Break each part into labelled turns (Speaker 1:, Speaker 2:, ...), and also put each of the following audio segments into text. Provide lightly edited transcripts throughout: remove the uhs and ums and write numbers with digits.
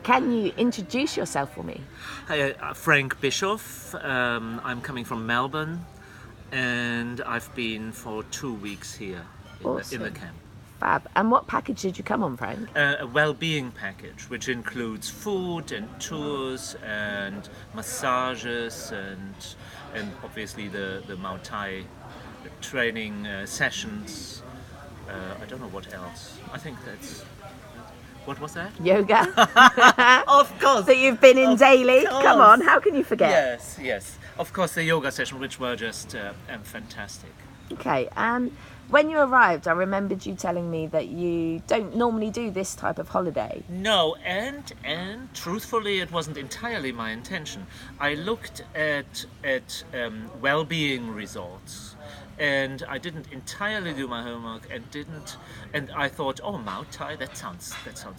Speaker 1: can you introduce yourself for me?
Speaker 2: Hi, Frank Bischoff. I'm coming from Melbourne, and I've been for 2 weeks here in the camp.
Speaker 1: Fab. And what package did you come on, Frank?
Speaker 2: A well-being package, which includes food and tours and massages and obviously the Muay training sessions. I don't know what else. I think that's... What was that?
Speaker 1: Yoga.
Speaker 2: Of course.
Speaker 1: That you've been in daily. Come on, how can you forget?
Speaker 2: Yes. Of course, the yoga session, which were just fantastic.
Speaker 1: Okay, and when you arrived, I remembered you telling me that you don't normally do this type of holiday.
Speaker 2: No, and truthfully, it wasn't entirely my intention. I looked at well-being resorts, and I didn't entirely do my homework, and I thought, oh, Muay, that sounds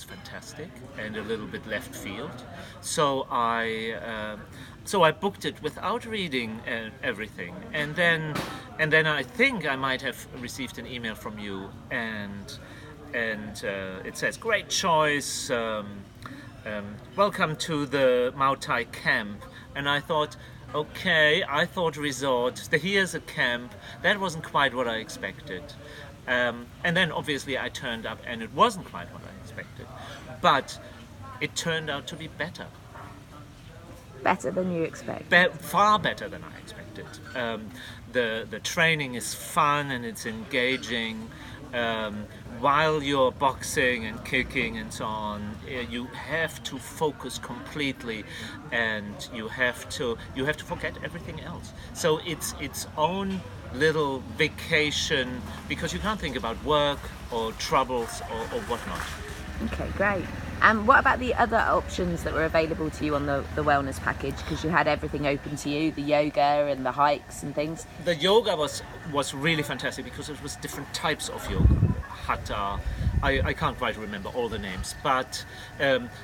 Speaker 2: fantastic, and a little bit left field. So I booked it without reading everything, and then I think I might have received an email from you, and it says, great choice, welcome to the Muay camp, and I thought, okay, I thought resort, here's a camp. That wasn't quite what I expected. And then obviously I turned up and it wasn't quite what I expected. But it turned out to be better.
Speaker 1: Better than you expected?
Speaker 2: Far better than I expected. The training is fun and it's engaging. While you're boxing and kicking and so on, you have to focus completely, and you have to forget everything else. So it's its own little vacation, because you can't think about work or troubles or whatnot.
Speaker 1: Okay, great. And what about the other options that were available to you on the wellness package? Because you had everything open to you, the yoga and the hikes and things.
Speaker 2: The yoga was really fantastic because it was different types of yoga. Hatha, I can't quite remember all the names, but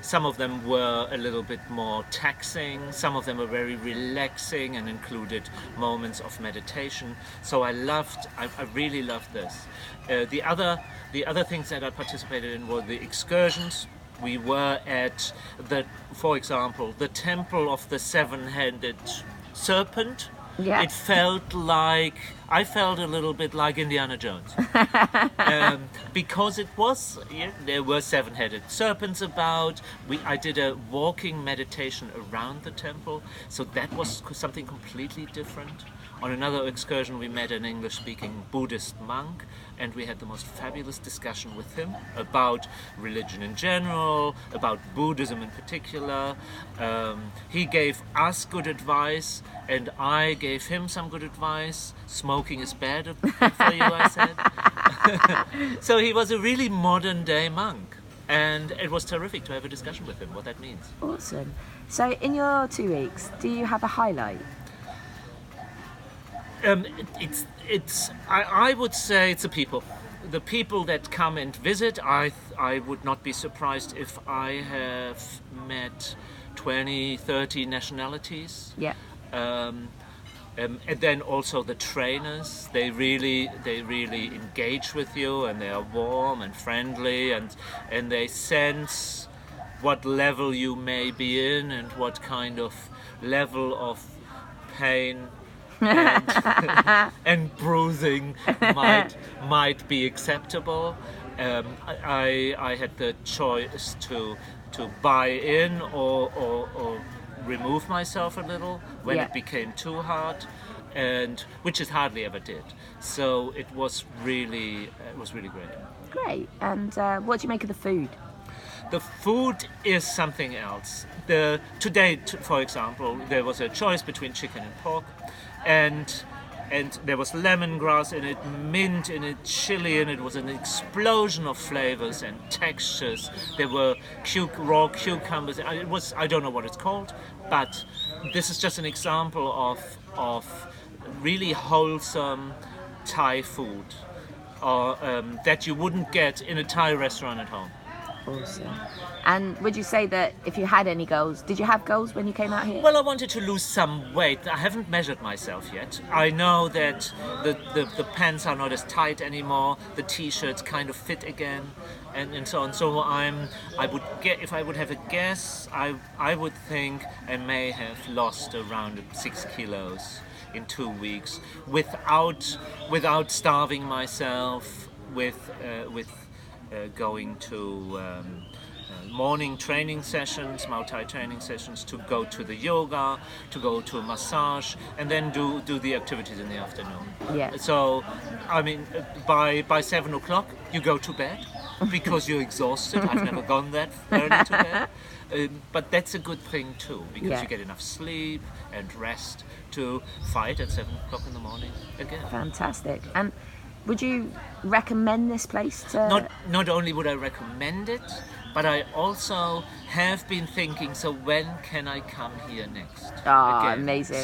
Speaker 2: some of them were a little bit more taxing, some of them were very relaxing and included moments of meditation. So I really loved this. The other things that I participated in were the excursions. We were at for example, the temple of the seven-headed serpent.
Speaker 1: Yeah.
Speaker 2: It felt like, I felt a little bit like Indiana Jones. Because there were seven-headed serpents about. I did a walking meditation around the temple, so that was something completely different. On another excursion, we met an English-speaking Buddhist monk, and we had the most fabulous discussion with him about religion in general, about Buddhism in particular. He gave us good advice, and I gave him some good advice. Smoking is bad for you, I said. So he was a really modern-day monk, and it was terrific to have a discussion with him, what that means.
Speaker 1: Awesome. So in your 2 weeks, do you have a highlight?
Speaker 2: I would say it's the people that come and visit. I would not be surprised if I have met 20, 30 nationalities.
Speaker 1: Yeah.
Speaker 2: And then also the trainers, they really engage with you, and they are warm and friendly, and they sense what level you may be in and what kind of level of pain and bruising might be acceptable. I had the choice to buy in or remove myself a little when it became too hard, and which it hardly ever did. So it was really great.
Speaker 1: Great. And what do you make of the food?
Speaker 2: The food is something else. Today, for example, there was a choice between chicken and pork, and there was lemongrass in it, mint in it, chili in it. It was an explosion of flavors and textures. There were raw cucumbers. I don't know what it's called, but this is just an example of really wholesome Thai food that you wouldn't get in a Thai restaurant at home.
Speaker 1: Awesome. And would you say that if you had any goals, did you have goals when you came out here?
Speaker 2: Well, I wanted to lose some weight. I haven't measured myself yet. I know that the pants are not as tight anymore. The t-shirts kind of fit again. and so on. So I would get, if I would have a guess, I would think I may have lost around 6 kilos in 2 weeks without starving myself, with going to morning training sessions, Muay Thai training sessions, to go to the yoga, to go to a massage, and then do the activities in the afternoon.
Speaker 1: Yeah.
Speaker 2: So, I mean, by 7 o'clock you go to bed because you're exhausted. I've never gone that early to bed. But that's a good thing too, because
Speaker 1: Yeah.
Speaker 2: you get enough sleep and rest to fight at 7 o'clock in the morning again.
Speaker 1: Fantastic. And would you recommend this place to?
Speaker 2: Not only would I recommend it, but I also have been thinking, so when can I come here next?
Speaker 1: Ah,
Speaker 2: again?
Speaker 1: amazing.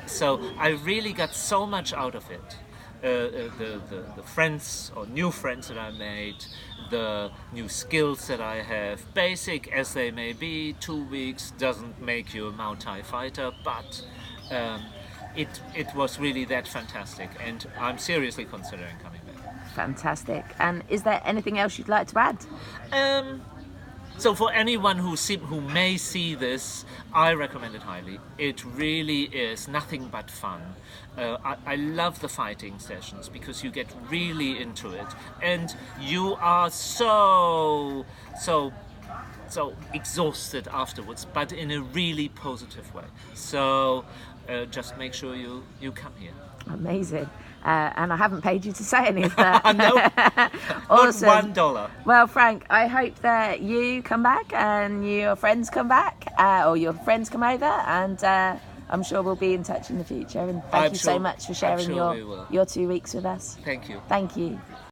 Speaker 2: So I really got so much out of it. The friends or new friends that I made, the new skills that I have, basic as they may be. 2 weeks doesn't make you a Muay Thai fighter, but it was really that fantastic, and I'm seriously considering coming back.
Speaker 1: Fantastic. And is there anything else you'd like to add?
Speaker 2: So for anyone who may see this, I recommend it highly. It really is nothing but fun. I love the fighting sessions because you get really into it, and you are so exhausted afterwards, but in a really positive way. So just make sure you come here.
Speaker 1: Amazing. And I haven't paid you to say any of that.
Speaker 2: No,
Speaker 1: Awesome.
Speaker 2: not $1.
Speaker 1: Well, Frank, I hope that you come back and your friends come back, or your friends come over, and I'm sure we'll be in touch in the future. And thank you so much for sharing
Speaker 2: we will.
Speaker 1: your 2 weeks with us.
Speaker 2: Thank you.
Speaker 1: Thank you.